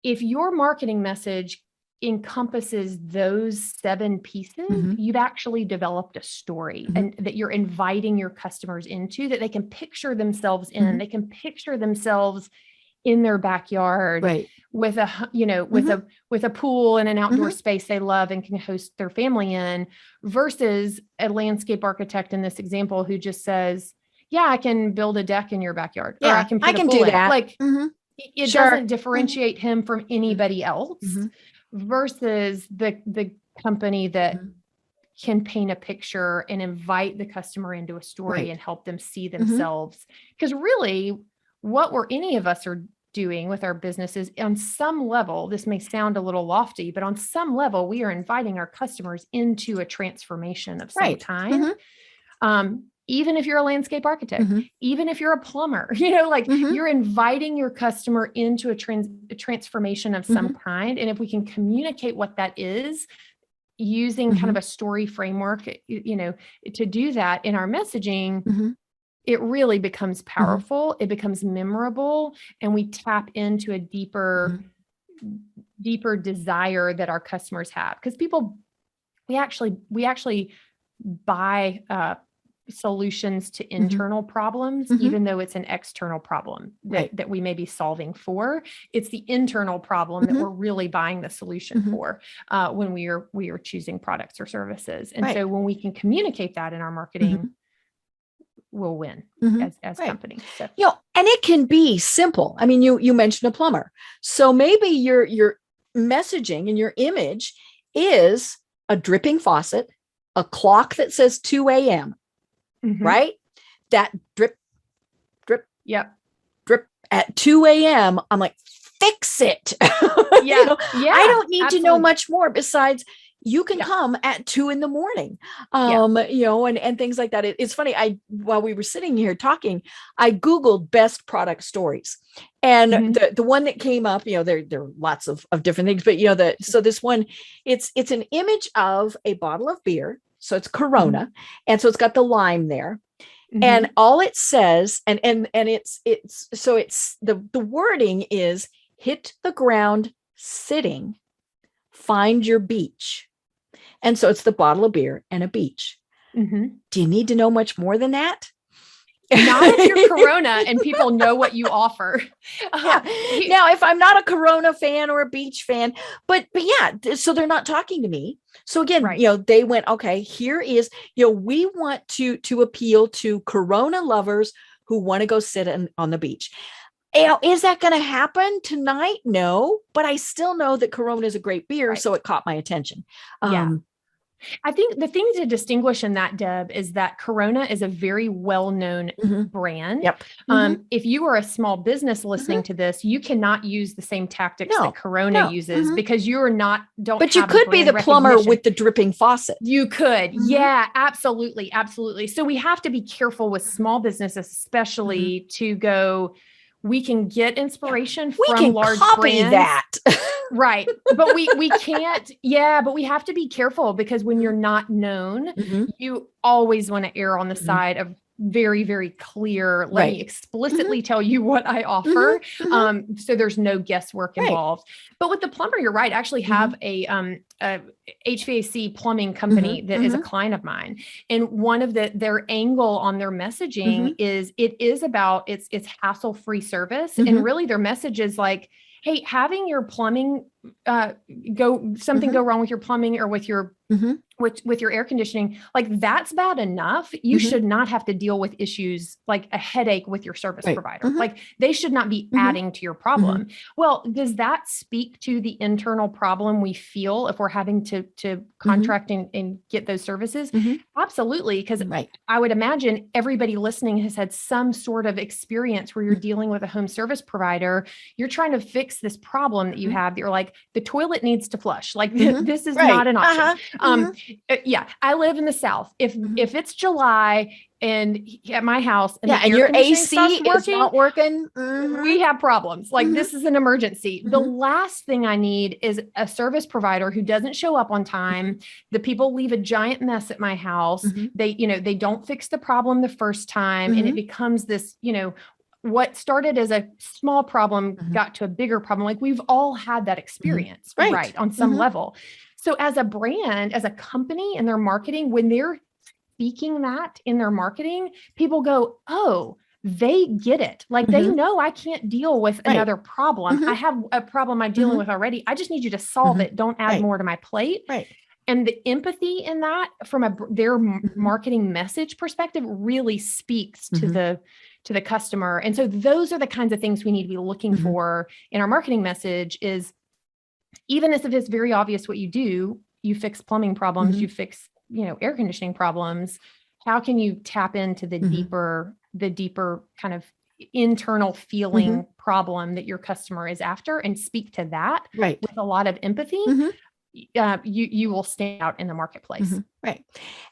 If your marketing message encompasses those 7 pieces, you've actually developed a story and that you're inviting your customers into, that they can picture themselves in. They can picture themselves in their backyard with a, with a pool and an outdoor space they love and can host their family in, versus a landscape architect in this example who just says, yeah, I can build a deck in your backyard. Or I can put a pool do in. that. Like it doesn't differentiate him from anybody else. Versus the company that can paint a picture and invite the customer into a story and help them see themselves. Because really, what any of us are doing with our businesses, on some level, this may sound a little lofty, but on some level, we are inviting our customers into a transformation of some kind. Even if you're a landscape architect, even if you're a plumber, you're inviting your customer into a transformation of some kind. And if we can communicate what that is using kind of a story framework, to do that in our messaging, it really becomes powerful. It becomes memorable, and we tap into a deeper desire that our customers have. Because we actually buy solutions to internal problems, even though it's an external problem that we may be solving for. It's the internal problem that we're really buying the solution for when we are choosing products or services. And so when we can communicate that in our marketing, we'll win as companies. So. And it can be simple. I mean, you mentioned a plumber. So maybe your messaging and your image is a dripping faucet, a clock that says 2 a.m., right? That drip, drip, drip at 2 a.m. I'm like, fix it. I don't need to know much more besides you can come at 2 a.m, and things like that. It's funny. While we were sitting here talking, I Googled best product stories, and the one that came up, there are lots of different things, but so this one, it's an image of a bottle of beer. So it's Corona. And so it's got the lime there. And all it says, and it's the wording is, hit the ground sitting, find your beach. And so it's the bottle of beer and a beach. Do you need to know much more than that? Not if you're Corona and people know what you offer. Yeah. Now, if I'm not a Corona fan or a beach fan, but yeah, so they're not talking to me. So again, Right. they went, okay, here is, we want to appeal to Corona lovers who want to go sit on the beach. Is that going to happen tonight? No, but I still know that Corona is a great beer. Right. So it caught my attention. Yeah. I think the thing to distinguish in that, Deb, is that Corona is a very well-known brand. Yep. If you are a small business listening to this, you cannot use the same tactics that Corona uses because you're not, But you could be the plumber with the dripping faucet. You could. Yeah, absolutely. Absolutely. So we have to be careful with small businesses, especially to go, we can get inspiration from large brands. That. Right. But we can't. Yeah. But we have to be careful because when you're not known, you always want to err on the side of very, very clear. Let me explicitly tell you what I offer. So there's no guesswork involved. But with the plumber, you're right. I actually have a HVAC plumbing company that is a client of mine. And one of their angle on their messaging is it's hassle-free service. And really their message is like, hey, having your plumbing go wrong with your plumbing or with your with your air conditioning, like that's bad enough. You should not have to deal with issues like a headache with your service provider. Like they should not be adding to your problem. Well, does that speak to the internal problem we feel if we're having to contract and get those services? Absolutely. Because I would imagine everybody listening has had some sort of experience where you're dealing with a home service provider. You're trying to fix this problem that you have. That you're like, the toilet needs to flush. Like this is not an option. Yeah, I live in the South. If it's July and at my house and your AC is not working, we have problems. Like this is an emergency. The last thing I need is a service provider who doesn't show up on time. The people leave a giant mess at my house. They don't fix the problem the first time, and it becomes this, what started as a small problem got to a bigger problem. Like we've all had that experience, right? On some level. So as a brand, as a company and their marketing, when they're speaking that in their marketing, people go, oh, they get it. Like they know I can't deal with another problem. I have a problem I'm dealing with already. I just need you to solve it. Don't add more to my plate. And the empathy in that from their marketing message perspective really speaks to the customer. And so those are the kinds of things we need to be looking for in our marketing message is, even if it's very obvious what you do, you fix plumbing problems, you fix, air conditioning problems. How can you tap into the deeper kind of internal feeling problem that your customer is after and speak to that with a lot of empathy? You will stand out in the marketplace. Right.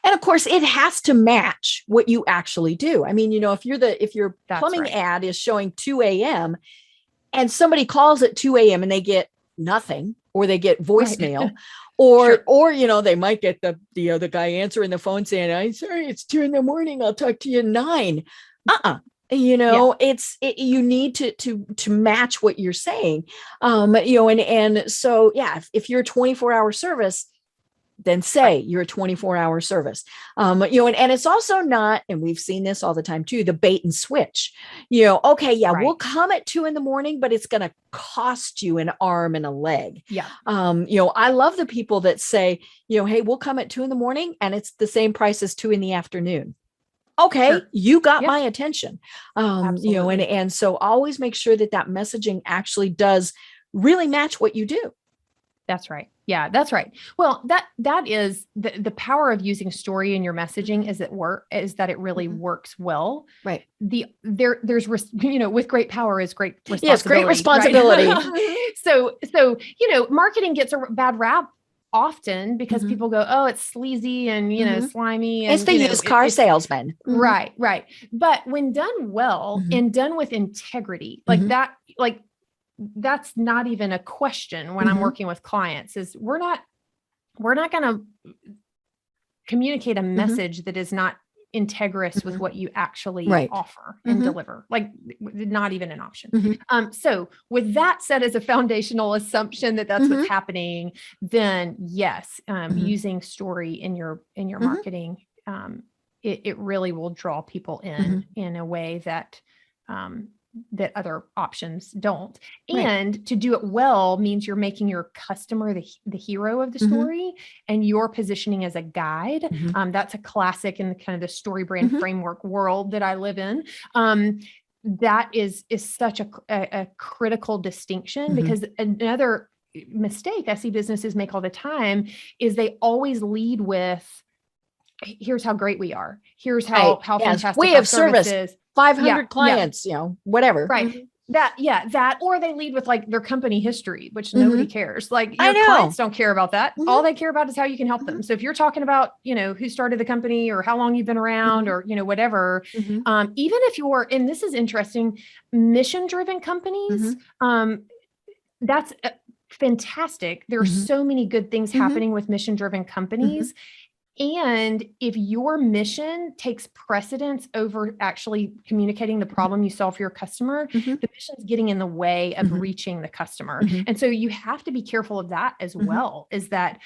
And of course it has to match what you actually do. I mean, if your plumbing ad is showing 2 a.m. and somebody calls at 2 a.m. and they get nothing, or they get voicemail, or they might get the guy answering the phone saying, I'm sorry, it's 2 a.m. I'll talk to you at 9. You need to match what you're saying. And so, if you're a 24-hour service, then say you're a 24-hour service. And it's also not, and we've seen this all the time too, the bait and switch, we'll come at 2 a.m, but it's going to cost you an arm and a leg. I love the people that say, hey, we'll come at 2 a.m. and it's the same price as 2 p.m. Okay, you got my attention. And so always make sure that messaging actually does really match what you do. That's right. Yeah, that's right. Well, that is the power of using story in your messaging is that it really works well. Right. There's with great power is great responsibility. Yes, great responsibility. Right? So marketing gets a bad rap often because people go, oh, it's sleazy and slimy. And, it's the used car salesman. Right. But when done well and done with integrity, like that, that's not even a question when I'm working with clients is we're not going to communicate a message that is not integrous with what you actually offer and deliver, like not even an option. So with that said, as a foundational assumption that's what's happening, then yes, using story in your marketing it really will draw people in a way that, that other options don't. Right. And to do it well means you're making your customer the hero of the story, and you're positioning as a guide. That's a classic in the kind of the story brand framework world that I live in. That is such a critical distinction, because another mistake I see businesses make all the time is they always lead with, here's how great we are. Here's how fantastic we our have service is. 500 clients, whatever. Right. That, or they lead with like their company history, which nobody cares. Like your clients don't care about that. All they care about is how you can help them. So if you're talking about, who started the company or how long you've been around or, whatever, even if you're, and this is interesting, mission-driven companies, that's fantastic. There are so many good things happening with mission-driven companies. And if your mission takes precedence over actually communicating the problem you solve for your customer, the mission is getting in the way of reaching the customer. And so you have to be careful of that as well, is that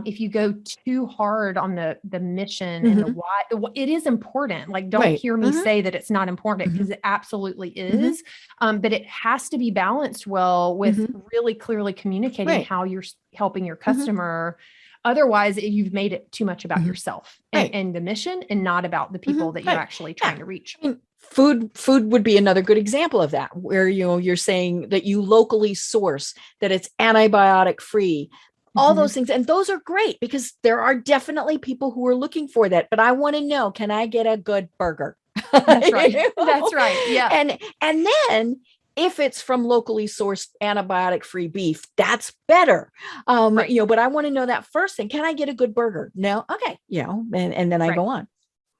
if you go too hard on the mission and the why, it is important. Like, don't hear me say that it's not important, because it absolutely is. But it has to be balanced well with really clearly communicating how you're helping your customer. Otherwise, you've made it too much about yourself and the mission, and not about the people that you're actually trying to reach. I mean, food would be another good example of that, where, you're saying that you locally source, that it's antibiotic free, all those things. And those are great, because there are definitely people who are looking for that. But I want to know, can I get a good burger? That's right. That's right. Yeah. And then, if it's from locally sourced antibiotic-free beef, that's better. But I want to know that first thing. Can I get a good burger? No. Okay. And then I go on.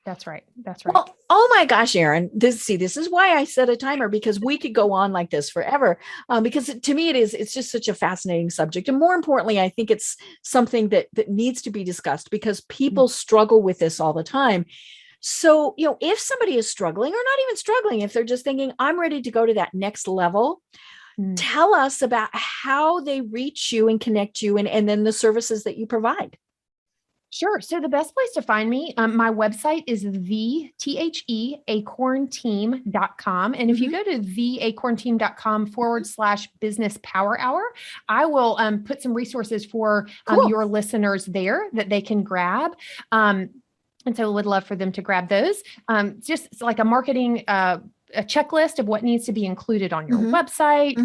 That's right. That's right. Well, oh my gosh, Erin, this is why I set a timer, because we could go on like this forever. Because to me, it's just such a fascinating subject. And more importantly, I think it's something that needs to be discussed, because people struggle with this all the time. So, if somebody is struggling, or not even struggling, if they're just thinking, I'm ready to go to that next level, tell us about how they reach you and connect you, and then the services that you provide. Sure. So the best place to find me, my website is acornteam.com. And if you go to theacornteam.com/business power hour, I will put some resources for your listeners there that they can grab. And so would love for them to grab those. Just like a marketing a checklist of what needs to be included on your website,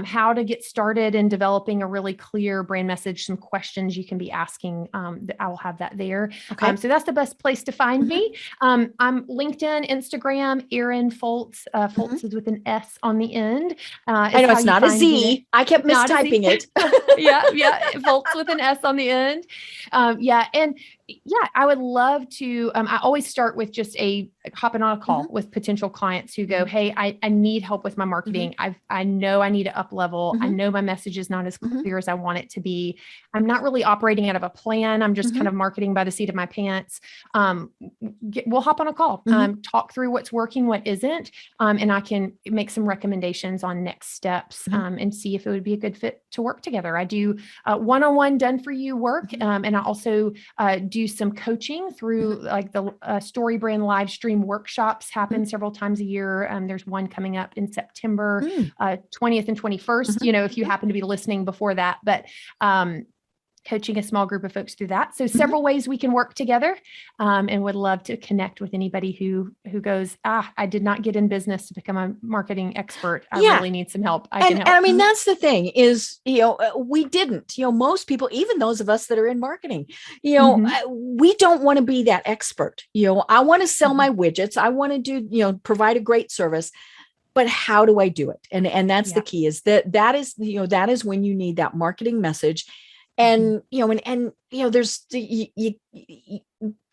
how to get started in developing a really clear brand message, some questions you can be asking. I will have that there. Okay. So that's the best place to find me. I'm LinkedIn, Instagram, Erin Fults. Fults is with an S on the end. I know it's not a Z. I kept mistyping it. Yeah. Fults with an S on the end. And I would love to, I always start with just hopping on a call with potential clients who go, hey, I need help with my marketing. I know I need to up level. I know my message is not as clear as I want it to be. I'm not really operating out of a plan. I'm just kind of marketing by the seat of my pants. We'll hop on a call, talk through what's working, what isn't. And I can make some recommendations on next steps and see if it would be a good fit to work together. I do one-on-one done for you work. And I also do some coaching through like the Storybrand live stream workshops happen several times a year. There's one coming up in September 20th and 21st, if you happen to be listening before that, but coaching a small group of folks through that. So several ways we can work together, and would love to connect with anybody who goes, I did not get in business to become a marketing expert. I really need some help. I can help. And I mean, that's the thing is, we didn't, most people, even those of us that are in marketing, we don't want to be that expert. I want to sell my widgets. I want to do, provide a great service. But how do I do it? And that's the key, is that is when you need that marketing message. And, there's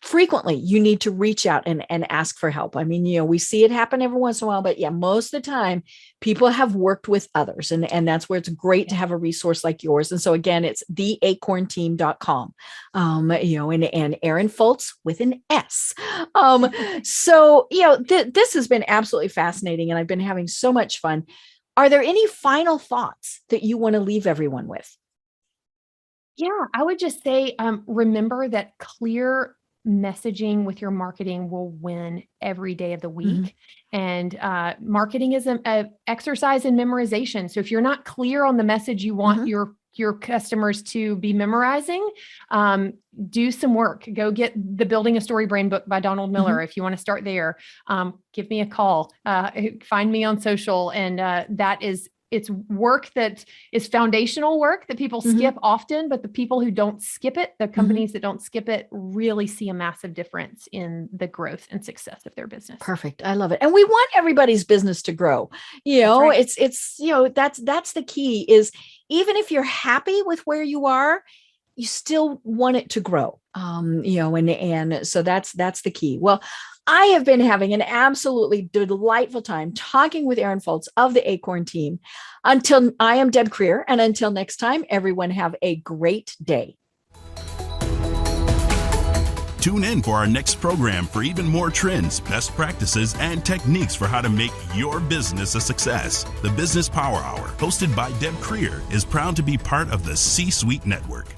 frequently you need to reach out and ask for help. I mean, we see it happen every once in a while, but most of the time people have worked with others, and that's where it's great to have a resource like yours. And so again, it's theacornteam.com, and Erin Fults with an S. So, this has been absolutely fascinating, and I've been having so much fun. Are there any final thoughts that you want to leave everyone with? Yeah, I would just say, remember that clear messaging with your marketing will win every day of the week. Mm-hmm. And marketing is a exercise in memorization. So if you're not clear on the message you want Mm-hmm. your customers to be memorizing, do some work. Go get the Building a Storybrand book by Donald Miller. Mm-hmm. If you want to start there, give me a call, find me on social. And it's work that is foundational work that people Mm-hmm. skip often, but the people who don't skip it, the companies that don't skip it, really see a massive difference in the growth and success of their business. Perfect. I love it. And we want everybody's business to grow. Right. It's, that's the key is even if you're happy with where you are, you still want it to grow. And so that's the key. Well, I have been having an absolutely delightful time talking with Erin Fults of the Acorn team. Until I am Deb Creer, and until next time, everyone have a great day. Tune in for our next program for even more trends, best practices, and techniques for how to make your business a success. The Business Power Hour, hosted by Deb Creer, is proud to be part of the C-Suite Network.